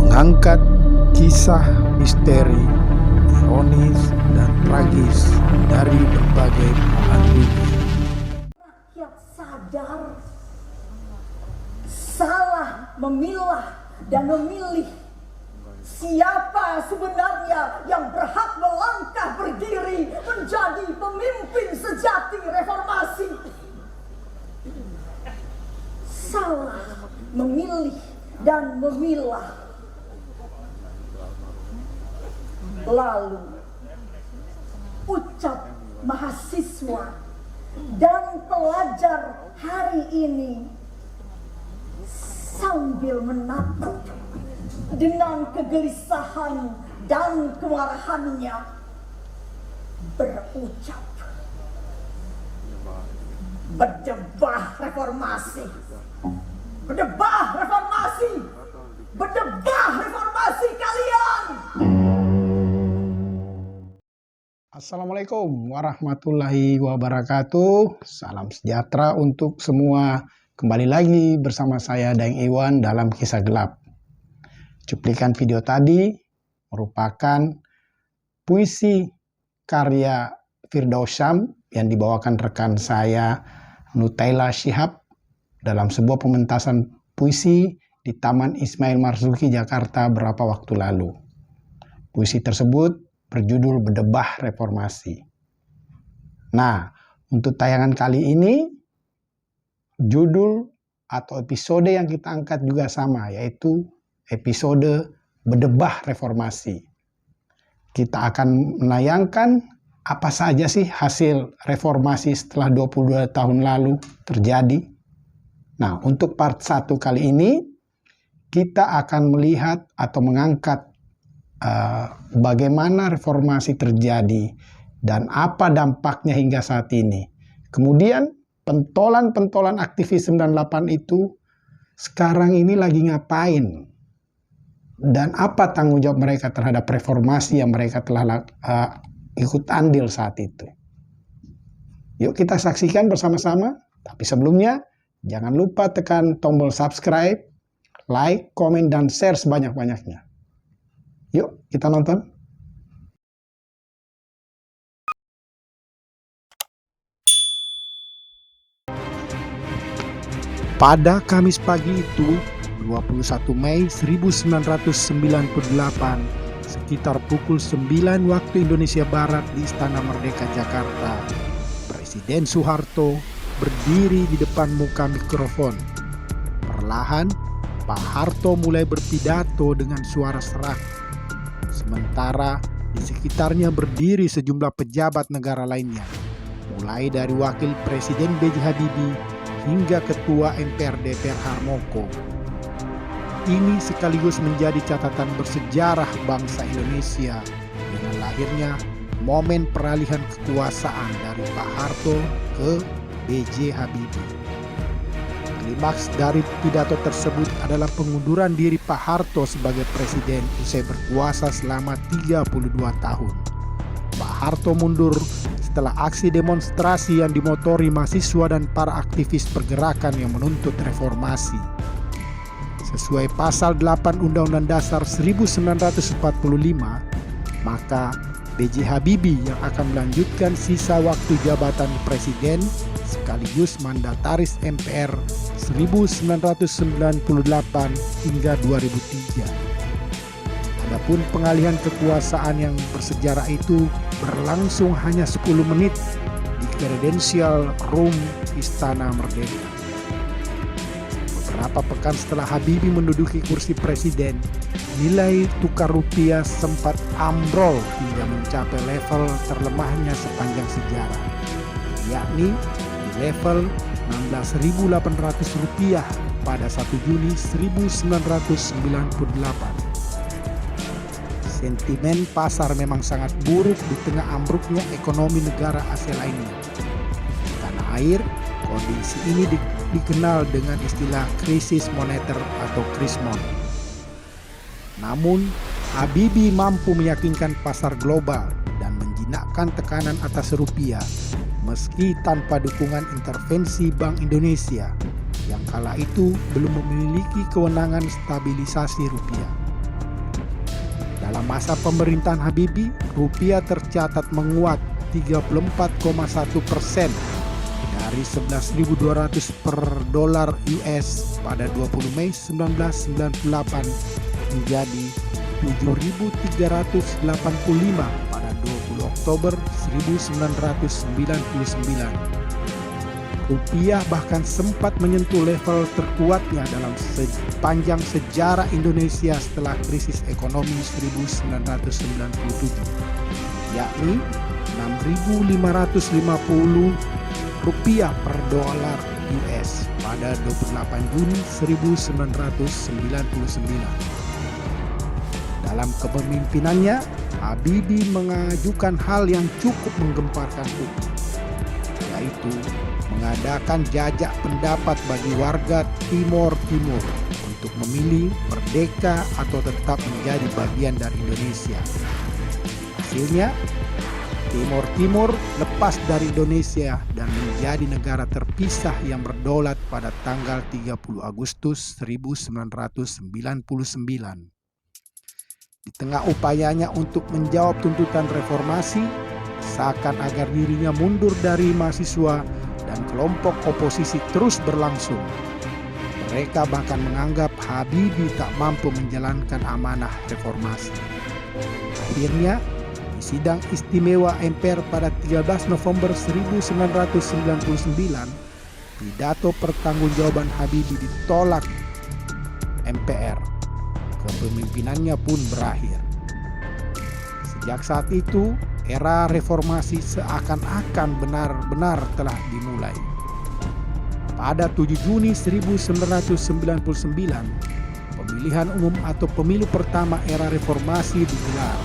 mengangkat kisah misteri, ironis, dan tragis dari berbagai belahan dunia. Rakyat sadar salah memilah dan memilih siapa sebenarnya yang berhak melangkah berdiri menjadi pemimpin sejati reformasi. Salah memilih dan memilah. Lalu ucap mahasiswa dan pelajar hari ini sambil menatap dengan kegelisahan dan kemarahannya berucap, berdebah reformasi, berdebah reformasi, berdebah reformasi kalian. Assalamualaikum warahmatullahi wabarakatuh. Salam sejahtera untuk semua. Kembali lagi bersama saya Daeng Iwan dalam Kisah Gelap. Cuplikan video tadi merupakan puisi karya Firdaus Syam yang dibawakan rekan saya Nutaila Shihab dalam sebuah pementasan puisi di Taman Ismail Marzuki, Jakarta beberapa waktu lalu. Puisi tersebut berjudul Berdebah Reformasi. Nah, untuk tayangan kali ini, judul atau episode yang kita angkat juga sama, yaitu episode Berdebah Reformasi. Kita akan menayangkan apa saja sih hasil reformasi setelah 22 tahun lalu terjadi. Nah, untuk part 1 kali ini, kita akan melihat atau mengangkat bagaimana reformasi terjadi dan apa dampaknya hingga saat ini. Kemudian pentolan-pentolan aktivis 98 itu sekarang ini lagi ngapain? Dan apa tanggung jawab mereka terhadap reformasi yang mereka telah ikut andil saat itu? Yuk kita saksikan bersama-sama. Tapi sebelumnya, jangan lupa tekan tombol subscribe, like, komen, dan share sebanyak-banyaknya. Yuk kita nonton. Pada Kamis pagi itu, 21 Mei 1998, sekitar pukul 9 waktu Indonesia Barat di Istana Merdeka Jakarta, Presiden Soeharto berdiri di depan muka mikrofon. Perlahan, Pak Harto mulai berpidato dengan suara serak. Sementara di sekitarnya berdiri sejumlah pejabat negara lainnya, mulai dari Wakil Presiden B.J. Habibie hingga Ketua MPR DPR Harmoko. Ini sekaligus menjadi catatan bersejarah bangsa Indonesia dengan lahirnya momen peralihan kekuasaan dari Pak Harto ke B.J. Habibie. Klimaks dari pidato tersebut adalah pengunduran diri Pak Harto sebagai presiden usai berkuasa selama 32 tahun. Pak Harto mundur setelah aksi demonstrasi yang dimotori mahasiswa dan para aktivis pergerakan yang menuntut reformasi. Sesuai pasal 8 Undang-Undang Dasar 1945, maka B.J. Habibie yang akan melanjutkan sisa waktu jabatan presiden sekaligus mandataris MPR 1998 hingga 2003. Adapun pengalihan kekuasaan yang bersejarah itu berlangsung hanya 10 menit di Presidential Room Istana Merdeka. Beberapa pekan setelah Habibie menduduki kursi presiden, nilai tukar rupiah sempat ambrol hingga mencapai level terlemahnya sepanjang sejarah, yakni di level Rp16.800 pada 1 Juni 1998. Sentimen pasar memang sangat buruk di tengah ambruknya ekonomi negara Asia lainnya. Di tanah air, kondisi ini dikenal dengan istilah krisis moneter atau krismon. Namun, Habibie mampu meyakinkan pasar global dan menjinakkan tekanan atas rupiah meski tanpa dukungan intervensi Bank Indonesia yang kala itu belum memiliki kewenangan stabilisasi rupiah. masa pemerintahan Habibie, rupiah tercatat menguat 34,1% dari 11.200 per dolar US pada 20 Mei 1998 menjadi 7.385 pada 20 Oktober 1999. Rupiah bahkan sempat menyentuh level terkuatnya dalam sepanjang sejarah Indonesia setelah krisis ekonomi 1997, yakni 6.550 rupiah per dolar US pada 28 Juni 1999. Dalam kepemimpinannya, Habibie mengajukan hal yang cukup menggemparkan publik, yaitu mengadakan jajak pendapat bagi warga Timor untuk memilih merdeka atau tetap menjadi bagian dari Indonesia. Hasilnya, Timor lepas dari Indonesia dan menjadi negara terpisah yang berdaulat pada tanggal 30 Agustus 1999. Di tengah upayanya untuk menjawab tuntutan reformasi, seakan agar dirinya mundur dari mahasiswa dan kelompok oposisi terus berlangsung. Mereka bahkan menganggap Habibie tak mampu menjalankan amanah reformasi. Akhirnya, di sidang istimewa MPR pada 13 November 1999, pidato pertanggungjawaban Habibie ditolak MPR. Kepemimpinannya pun berakhir. Sejak saat itu, era reformasi seakan-akan benar-benar telah dimulai. Pada 7 Juni 1999, pemilihan umum atau pemilu pertama era reformasi digelar.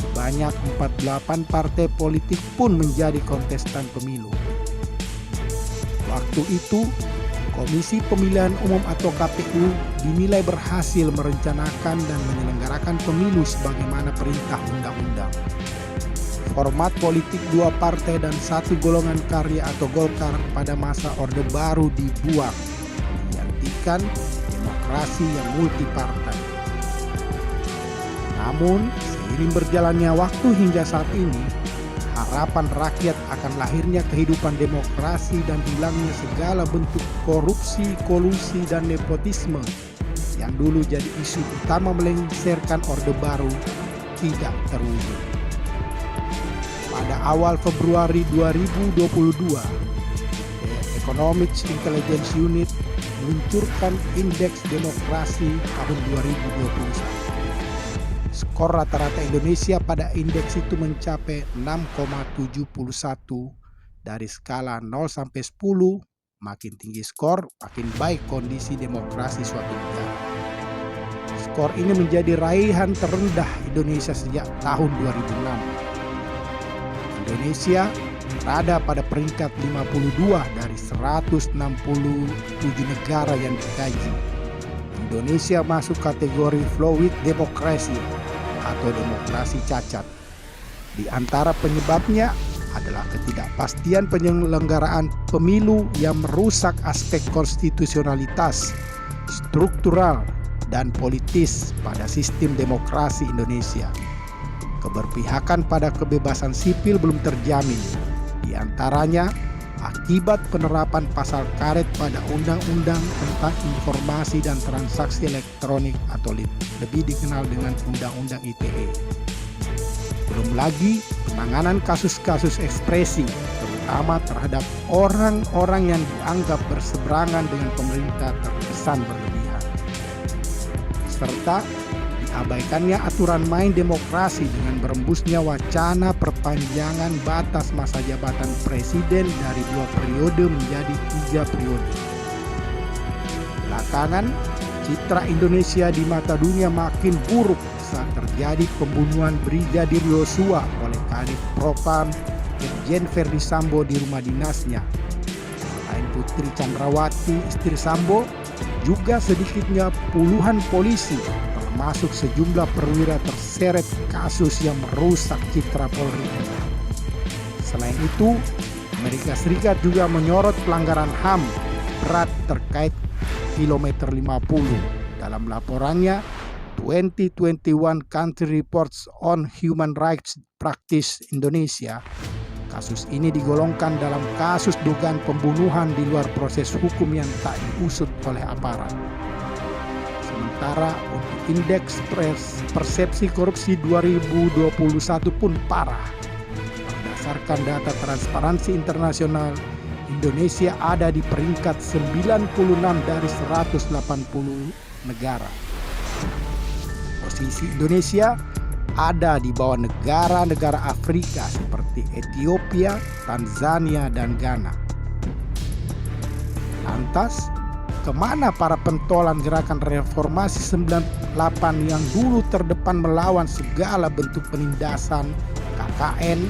Sebanyak 48 partai politik pun menjadi kontestan pemilu. Waktu itu, Komisi Pemilihan Umum atau KPU dinilai berhasil merencanakan dan menyelenggarakan pemilu sebagaimana perintah undang-undang. Format politik dua partai dan satu golongan karya atau Golkar pada masa Orde Baru dibuang, menggantikan demokrasi yang multipartai. Namun, seiring berjalannya waktu hingga saat ini, harapan rakyat akan lahirnya kehidupan demokrasi dan hilangnya segala bentuk korupsi, kolusi, dan nepotisme yang dulu jadi isu utama melengsarkan Orde Baru tidak terwujud. Pada awal Februari 2022, Economic Intelligence Unit meluncurkan Indeks Demokrasi tahun 2021. Skor rata-rata Indonesia pada indeks itu mencapai 6,71 dari skala 0 sampai 10. Makin tinggi skor, makin baik kondisi demokrasi suatu negara. Skor ini menjadi raihan terendah Indonesia sejak tahun 2006. Indonesia berada pada peringkat 52 dari 167 negara yang dikaji. Indonesia masuk kategori fluid democracy atau demokrasi cacat. Di antara penyebabnya adalah ketidakpastian penyelenggaraan pemilu yang merusak aspek konstitusionalitas, struktural, dan politis pada sistem demokrasi Indonesia. Keberpihakan pada kebebasan sipil belum terjamin, di antaranya akibat penerapan pasal karet pada Undang-Undang tentang Informasi dan Transaksi Elektronik atau lebih dikenal dengan Undang-Undang ITE. Belum lagi penanganan kasus-kasus ekspresi, terutama terhadap orang-orang yang dianggap berseberangan dengan pemerintah terkesan berlebihan. Serta diabaikannya aturan main demokrasi dengan berembusnya wacana perpanjangan batas masa jabatan presiden dari 2 periode menjadi 3 periode. Belakangan, citra Indonesia di mata dunia makin buruk saat terjadi pembunuhan Brigadir Yosua oleh Kadif Propam Irjen Verdi Sambo di rumah dinasnya. Selain Putri Chandrawati, istri Sambo, juga sedikitnya puluhan polisi termasuk sejumlah perwira terseret kasus yang merusak citra Polri. Selain itu, Amerika Serikat juga menyorot pelanggaran HAM berat terkait kilometer 50. Dalam laporannya, 2021 Country Reports on Human Rights Practice Indonesia, kasus ini digolongkan dalam kasus dugaan pembunuhan di luar proses hukum yang tak diusut oleh aparat. Sementara untuk indeks persepsi korupsi 2021 pun parah. Berdasarkan data Transparansi Internasional, Indonesia ada di peringkat 96 dari 180 negara. Posisi Indonesia ada di bawah negara-negara Afrika seperti Ethiopia, Tanzania, dan Ghana. Lantas, kemana para pentolan gerakan reformasi 98 yang dulu terdepan melawan segala bentuk penindasan KKN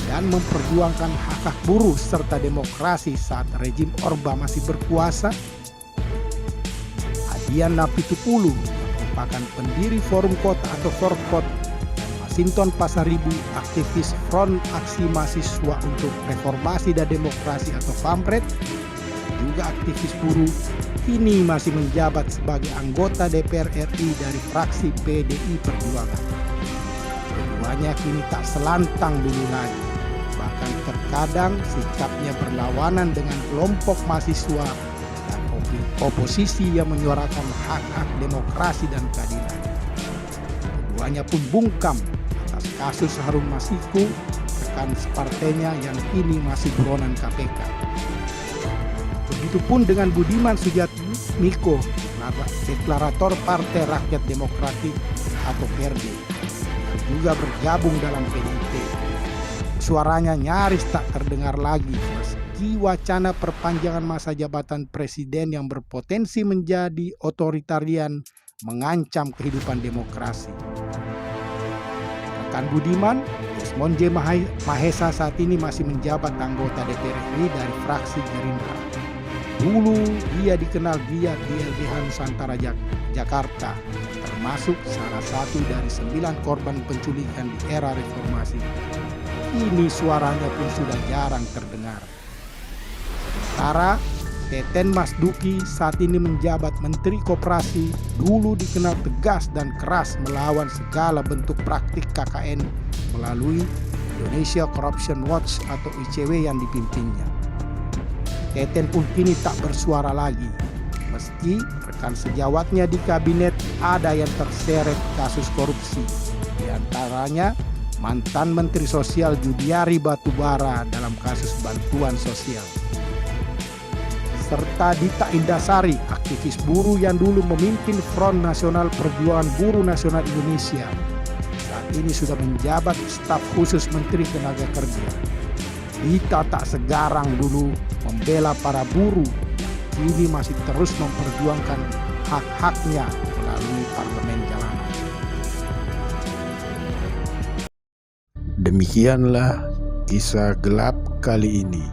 dan memperjuangkan hak-hak buruh serta demokrasi saat rejim Orba masih berkuasa? Adian Napitupulu, merupakan pendiri Forum Kota atau Forkot, Masinton Pasaribu, aktivis Front Aksi Mahasiswa untuk Reformasi dan Demokrasi atau FAMRED, juga aktivis buruh, kini masih menjabat sebagai anggota DPR RI dari fraksi PDI Perjuangan. Keduanya kini tak selantang dulu lagi, bahkan terkadang sikapnya berlawanan dengan kelompok mahasiswa dan oposisi yang menyuarakan hak-hak demokrasi dan keadilan. Keduanya pun bungkam atas kasus Harun Masiku, rekan separtainya yang kini masih buronan KPK. Begitupun dengan Budiman Sujatmiko, deklarator Partai Rakyat Demokratik atau PRD, yang juga bergabung dalam PDIP. Suaranya nyaris tak terdengar lagi meski wacana perpanjangan masa jabatan presiden yang berpotensi menjadi otoritarian mengancam kehidupan demokrasi. Rekan Budiman, Desmond J. Mahesa saat ini masih menjabat anggota DPR RI dari fraksi Gerindra. Dulu dia dikenal giat di LBH Nusantara Jakarta, termasuk salah satu dari 9 korban penculikan di era reformasi. Kini suaranya pun sudah jarang terdengar. Sementara Teten Mas Duki saat ini menjabat Menteri Koperasi, dulu dikenal tegas dan keras melawan segala bentuk praktik KKN melalui Indonesia Corruption Watch atau ICW yang dipimpinnya. Teten pun kini tak bersuara lagi, meski rekan sejawatnya di kabinet ada yang terseret kasus korupsi, di antaranya mantan Menteri Sosial Judiari Batubara dalam kasus bantuan sosial, serta Dita Indasari, aktivis buruh yang dulu memimpin Front Nasional Perjuangan Buruh Nasional Indonesia. Saat ini sudah menjabat staf khusus Menteri Tenaga Kerja. Dita tak segarang dulu membela para buruh, kini masih terus memperjuangkan hak-haknya melalui parlemen jalanan. Demikianlah kisah gelap kali ini.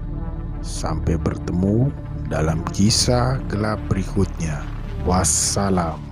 Sampai bertemu dalam kisah gelap berikutnya. Wassalam.